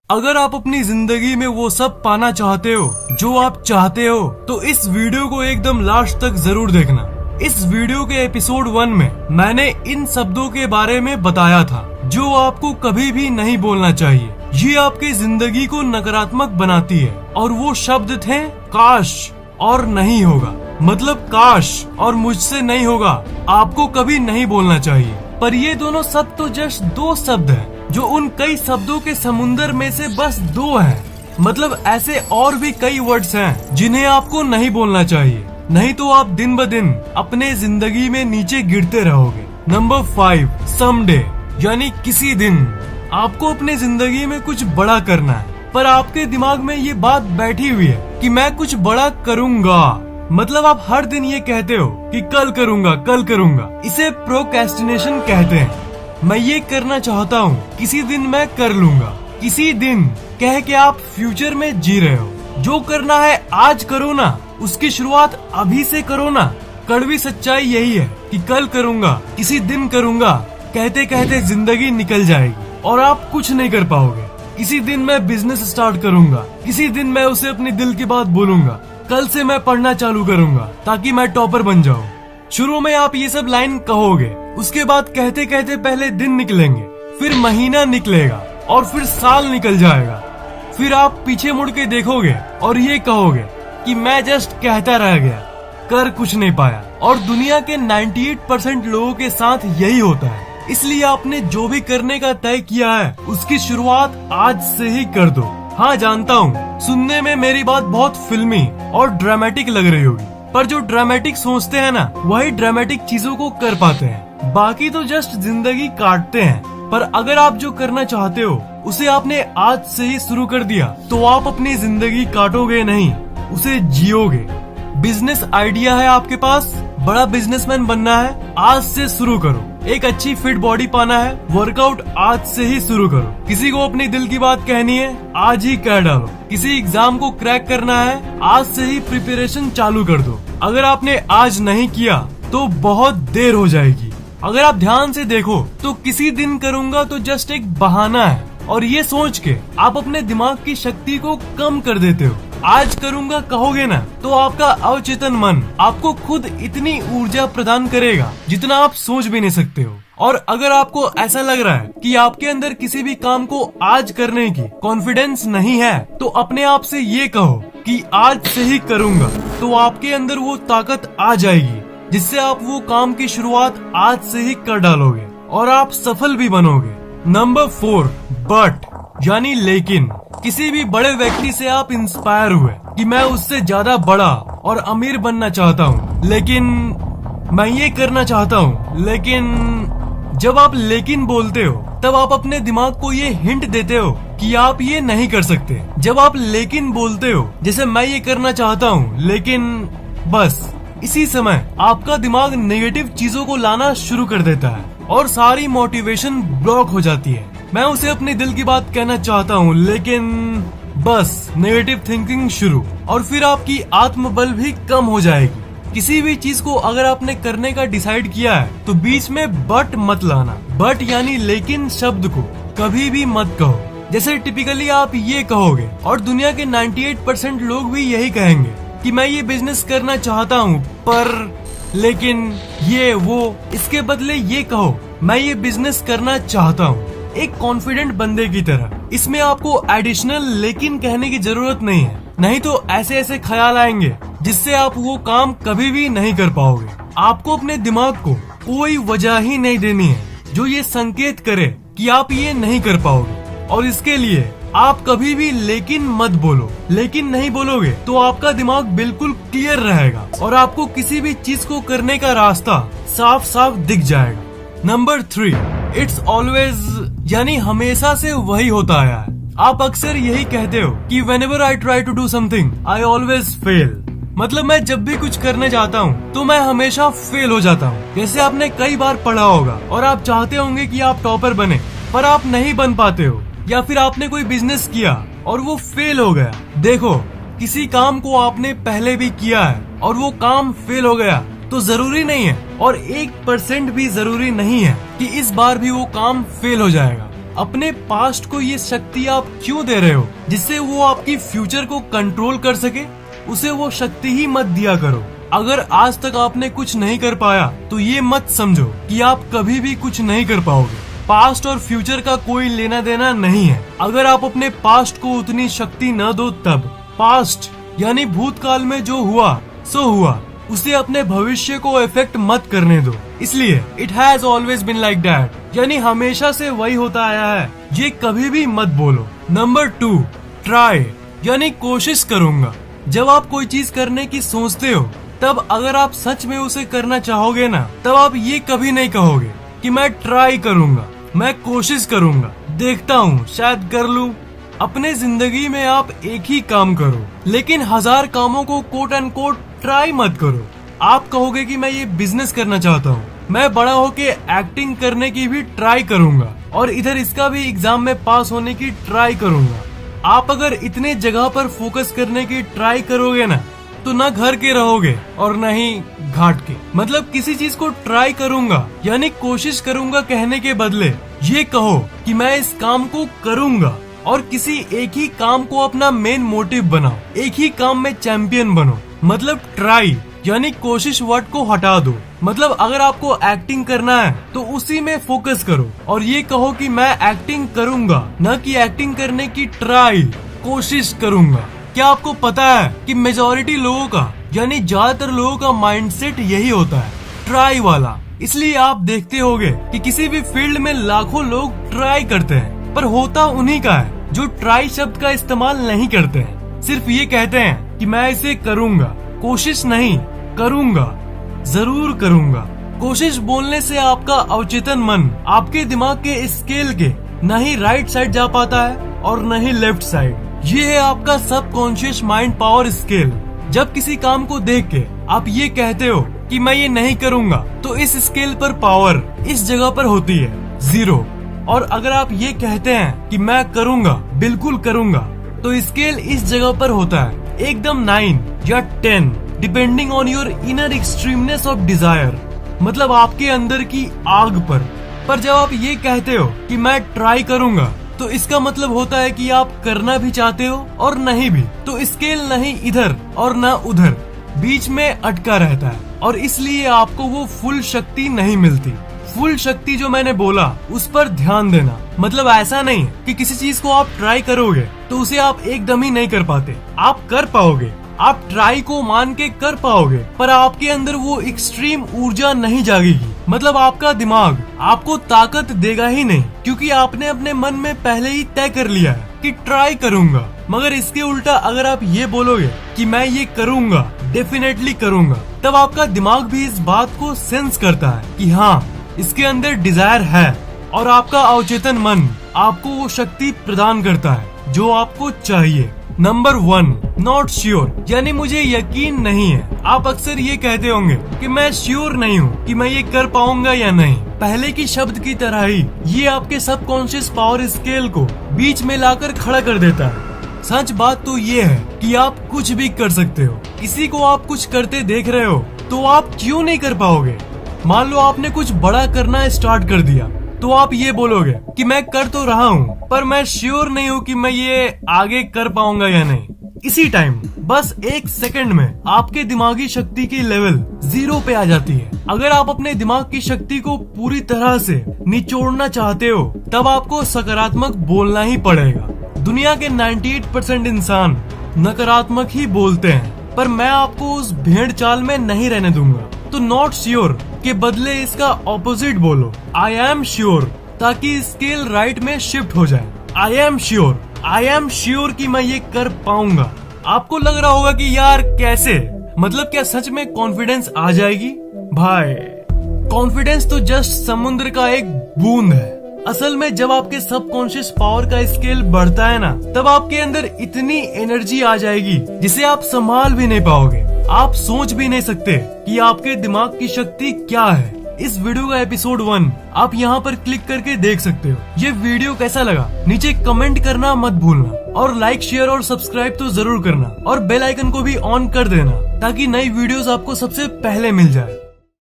अगर आप अपनी जिंदगी में वो सब पाना चाहते हो जो आप चाहते हो तो इस वीडियो को एकदम लास्ट तक जरूर देखना। इस वीडियो के एपिसोड 1 में मैंने इन शब्दों के बारे में बताया था जो आपको कभी भी नहीं बोलना चाहिए। ये आपकी जिंदगी को नकारात्मक बनाती है और वो शब्द थे काश और नहीं होगा। मतलब काश और मुझसे नहीं होगा आपको कभी नहीं बोलना चाहिए। पर ये दोनों शब्द तो जस्ट दो शब्द हैं जो उन कई शब्दों के समुंदर में से बस दो हैं। मतलब ऐसे और भी कई वर्ड्स हैं जिन्हें आपको नहीं बोलना चाहिए, नहीं तो आप दिन ब दिन अपने जिंदगी में नीचे गिरते रहोगे। नंबर 5, समडे, यानी किसी दिन आपको अपने जिंदगी में कुछ बड़ा करना है, पर आपके दिमाग में ये बात बैठी हुई है कि मैं कुछ बड़ा करूंगा। मतलब आप हर दिन ये कहते हो कि कल करूंगा कल करूंगा। इसे प्रोक्रेस्टिनेशन कहते हैं। मैं ये करना चाहता हूँ, किसी दिन मैं कर लूंगा। किसी दिन कह के आप फ्यूचर में जी रहे हो। जो करना है आज करो ना, उसकी शुरुआत अभी से करो ना। कड़वी सच्चाई यही है कि कल करूंगा, किसी दिन करूंगा कहते कहते जिंदगी निकल जाएगी और आप कुछ नहीं कर पाओगे। किसी दिन मैं बिजनेस स्टार्ट करूंगा, किसी दिन मैं उसे अपनी दिल की बात बोलूंगा, कल से मैं पढ़ना चालू करूंगा ताकि मैं टॉपर बन जाऊं। शुरू में आप ये सब लाइन कहोगे, उसके बाद कहते कहते पहले दिन निकलेंगे, फिर महीना निकलेगा और फिर साल निकल जाएगा। फिर आप पीछे मुड़ के देखोगे और ये कहोगे कि मैं जस्ट कहता रह गया, कर कुछ नहीं पाया। और दुनिया के 98% लोगों के साथ यही होता है। इसलिए आपने जो भी करने का तय किया है उसकी शुरुआत आज से ही कर दो। हाँ जानता हूँ सुनने में मेरी बात बहुत फिल्मी और ड्रामेटिक लग रही होगी, पर जो ड्रामेटिक सोचते हैं ना वही ड्रामेटिक चीजों को कर पाते हैं। बाकी तो जस्ट जिंदगी काटते हैं। पर अगर आप जो करना चाहते हो उसे आपने आज से ही शुरू कर दिया तो आप अपनी जिंदगी काटोगे नहीं, उसे जियोगे। बिजनेस आइडिया है आपके पास, बड़ा बिजनेसमैन बनना है, आज से शुरू करो। एक अच्छी फिट बॉडी पाना है, वर्कआउट आज से ही शुरू करो। किसी को अपनी दिल की बात कहनी है, आज ही कह डालो। किसी एग्जाम को क्रैक करना है, आज से ही प्रिपरेशन चालू कर दो। अगर आपने आज नहीं किया तो बहुत देर हो जाएगी। अगर आप ध्यान से देखो तो किसी दिन करूंगा तो जस्ट एक बहाना है, और ये सोच के आप अपने दिमाग की शक्ति को कम कर देते हो। आज करूंगा कहोगे ना तो आपका अवचेतन मन आपको खुद इतनी ऊर्जा प्रदान करेगा जितना आप सोच भी नहीं सकते हो। और अगर आपको ऐसा लग रहा है कि आपके अंदर किसी भी काम को आज करने की कॉन्फिडेंस नहीं है तो अपने आप से ये कहो कि आज से ही करूंगा, तो आपके अंदर वो ताकत आ जाएगी जिससे आप वो काम की शुरुआत आज से ही कर डालोगे और आप सफल भी बनोगे। नंबर 4, बट, यानी लेकिन। किसी भी बड़े व्यक्ति से आप इंस्पायर हुए कि मैं उससे ज्यादा बड़ा और अमीर बनना चाहता हूँ, लेकिन मैं ये करना चाहता हूँ, लेकिन जब आप लेकिन बोलते हो तब आप अपने दिमाग को ये हिंट देते हो कि आप ये नहीं कर सकते। जब आप लेकिन बोलते हो जैसे मैं ये करना चाहता हूँ लेकिन, बस इसी समय आपका दिमाग नेगेटिव चीजों को लाना शुरू कर देता है और सारी मोटिवेशन ब्लॉक हो जाती है। मैं उसे अपने दिल की बात कहना चाहता हूँ लेकिन, बस नेगेटिव थिंकिंग शुरू, और फिर आपकी आत्मबल भी कम हो जाएगी। किसी भी चीज को अगर आपने करने का डिसाइड किया है तो बीच में बट मत लाना। बट यानी लेकिन शब्द को कभी भी मत कहो। जैसे टिपिकली आप ये कहोगे और दुनिया के 98% लोग भी यही कहेंगे कि मैं ये बिजनेस करना चाहता हूँ पर, लेकिन ये वो। इसके बदले ये कहो मैं ये बिजनेस करना चाहता हूँ, एक कॉन्फिडेंट बंदे की तरह। इसमें आपको एडिशनल लेकिन कहने की जरूरत नहीं है, नहीं तो ऐसे ऐसे ख्याल आएंगे जिससे आप वो काम कभी भी नहीं कर पाओगे। आपको अपने दिमाग को कोई वजह ही नहीं देनी है जो ये संकेत करे कि आप ये नहीं कर पाओगे, और इसके लिए आप कभी भी लेकिन मत बोलो। लेकिन नहीं बोलोगे तो आपका दिमाग बिल्कुल क्लियर रहेगा और आपको किसी भी चीज को करने का रास्ता साफ साफ दिख जाएगा। नंबर 3, इट्स ऑलवेज, यानी हमेशा से वही होता आया है। आप अक्सर यही कहते हो कि whenever I try to do something, I always fail। मतलब मैं जब भी कुछ करने जाता हूँ तो मैं हमेशा फेल हो जाता हूँ। जैसे आपने कई बार पढ़ा होगा और आप चाहते होंगे कि आप टॉपर बने पर आप नहीं बन पाते हो, या फिर आपने कोई बिजनेस किया और वो फेल हो गया। देखो, किसी काम को आपने पहले भी किया है और वो काम फेल हो गया तो जरूरी नहीं है, और 1% भी जरूरी नहीं है कि इस बार भी वो काम फेल हो जाएगा। अपने पास्ट को ये शक्ति आप क्यों दे रहे हो जिससे वो आपकी फ्यूचर को कंट्रोल कर सके? उसे वो शक्ति ही मत दिया करो। अगर आज तक आपने कुछ नहीं कर पाया तो ये मत समझो कि आप कभी भी कुछ नहीं कर पाओगे। पास्ट और फ्यूचर का कोई लेना देना नहीं है। अगर आप अपने पास्ट को उतनी शक्ति न दो तब पास्ट यानी भूतकाल में जो हुआ सो हुआ, उसे अपने भविष्य को इफेक्ट मत करने दो। इसलिए it has always been like that, यानी हमेशा से वही होता आया है, ये कभी भी मत बोलो। नंबर 2, ट्राई यानी कोशिश करूंगा। जब आप कोई चीज करने की सोचते हो तब अगर आप सच में उसे करना चाहोगे ना, तब आप ये कभी नहीं कहोगे कि मैं ट्राई करूंगा, मैं कोशिश करूंगा, देखता हूँ शायद कर लूं। अपने जिंदगी में आप एक ही काम करो, लेकिन 1000 कामों को कोट एंड कोट ट्राई मत करो। आप कहोगे कि मैं ये बिजनेस करना चाहता हूँ, मैं बड़ा होके एक्टिंग करने की भी ट्राई करूंगा और इधर इसका भी एग्जाम में पास होने की ट्राई करूंगा। आप अगर इतने जगह पर फोकस करने की ट्राई करोगे ना, तो ना घर के रहोगे और न ही घाट के। मतलब किसी चीज को ट्राई करूंगा यानी कोशिश करूंगा कहने के बदले ये कहो कि मैं इस काम को करूंगा और किसी एक ही काम को अपना मेन मोटिव बनाओ, एक ही काम में चैंपियन बनो। मतलब ट्राई यानी कोशिश वर्ड को हटा दो। मतलब अगर आपको एक्टिंग करना है तो उसी में फोकस करो और ये कहो कि मैं एक्टिंग करूंगा, न कि एक्टिंग करने की ट्राई कोशिश करूंगा। क्या आपको पता है कि मेजॉरिटी लोगों का यानी ज्यादातर लोगों का माइंडसेट यही होता है, ट्राई वाला। इसलिए आप देखते होंगे कि किसी भी फील्ड में लाखों लोग ट्राई करते हैं, पर होता उन्हीं का है जो ट्राई शब्द का इस्तेमाल नहीं करते हैं। सिर्फ ये कहते हैं कि मैं इसे करूंगा, कोशिश नहीं, करूंगा, जरूर करूंगा। कोशिश बोलने से आपका अवचेतन मन आपके दिमाग के स्केल के न ही राइट साइड जा पाता है और न ही लेफ्ट साइड। ये है आपका सबकॉन्शियस माइंड पावर स्केल। जब किसी काम को देख के आप ये कहते हो कि मैं ये नहीं करूंगा, तो इस स्केल पर पावर इस जगह पर होती है 0। और अगर आप ये कहते हैं कि मैं करूंगा, बिल्कुल करूंगा, तो स्केल इस जगह पर होता है एकदम 9 या 10 depending on your inner extremeness of desire, मतलब आपके अंदर की आग पर जब आप ये कहते हो कि मैं ट्राई करूंगा, तो इसका मतलब होता है कि आप करना भी चाहते हो और नहीं भी। तो स्केल नहीं इधर और न उधर, बीच में अटका रहता है और इसलिए आपको वो फुल शक्ति नहीं मिलती। फुल शक्ति जो मैंने बोला उस पर ध्यान देना। मतलब ऐसा नहीं कि किसी चीज को आप ट्राई करोगे तो उसे आप एकदम ही नहीं कर पाते, आप कर पाओगे, आप ट्राई को मान के कर पाओगे, पर आपके अंदर वो एक्सट्रीम ऊर्जा नहीं जागेगी। मतलब आपका दिमाग आपको ताकत देगा ही नहीं, क्योंकि आपने अपने मन में पहले ही तय कर लिया है कि ट्राई करूंगा। मगर इसके उल्टा अगर आप ये बोलोगे कि मैं ये करूंगा, डेफिनेटली करूंगा, तब आपका दिमाग भी इस बात को सेंस करता है कि हाँ इसके अंदर डिजायर है और आपका अवचेतन मन आपको वो शक्ति प्रदान करता है जो आपको चाहिए। नंबर 1, नॉट श्योर यानी मुझे यकीन नहीं है। आप अक्सर ये कहते होंगे कि मैं श्योर नहीं हूँ कि मैं ये कर पाऊंगा या नहीं। पहले की शब्द की तरह ही ये आपके सबकॉन्शियस पावर स्केल को बीच में लाकर खड़ा कर देता है। सच बात तो ये है कि आप कुछ भी कर सकते हो। किसी को आप कुछ करते देख रहे हो तो आप क्यों नहीं कर पाओगे? मान लो आपने कुछ बड़ा करना स्टार्ट कर दिया, तो आप ये बोलोगे कि मैं कर तो रहा हूँ, पर मैं श्योर नहीं हूँ कि मैं ये आगे कर पाऊंगा या नहीं। इसी टाइम बस 1 सेकंड में आपके दिमागी शक्ति की लेवल 0 पे आ जाती है। अगर आप अपने दिमाग की शक्ति को पूरी तरह से निचोड़ना चाहते हो, तब आपको सकारात्मक बोलना ही पड़ेगा। दुनिया के 98% इंसान नकारात्मक ही बोलते हैं, पर मैं आपको उस भेड़ चाल में नहीं रहने दूंगा। तो नॉट श्योर के बदले इसका ऑपोजिट बोलो, आई एम श्योर, ताकि स्केल राइट में शिफ्ट हो जाए। आई एम श्योर कि मैं ये कर पाऊंगा। आपको लग रहा होगा कि यार कैसे, मतलब क्या सच में कॉन्फिडेंस आ जाएगी? भाई कॉन्फिडेंस तो जस्ट समुद्र का एक बूंद है। असल में जब आपके सबकॉन्शियस पावर का स्केल बढ़ता है ना, तब आपके अंदर इतनी एनर्जी आ जाएगी जिसे आप संभाल भी नहीं पाओगे। आप सोच भी नहीं सकते कि आपके दिमाग की शक्ति क्या है। इस वीडियो का एपिसोड 1 आप यहाँ पर क्लिक करके देख सकते हो। ये वीडियो कैसा लगा नीचे कमेंट करना मत भूलना, और लाइक, शेयर और सब्सक्राइब तो जरूर करना, और बेल आइकन को भी ऑन कर देना ताकि नई वीडियोस आपको सबसे पहले मिल जाए।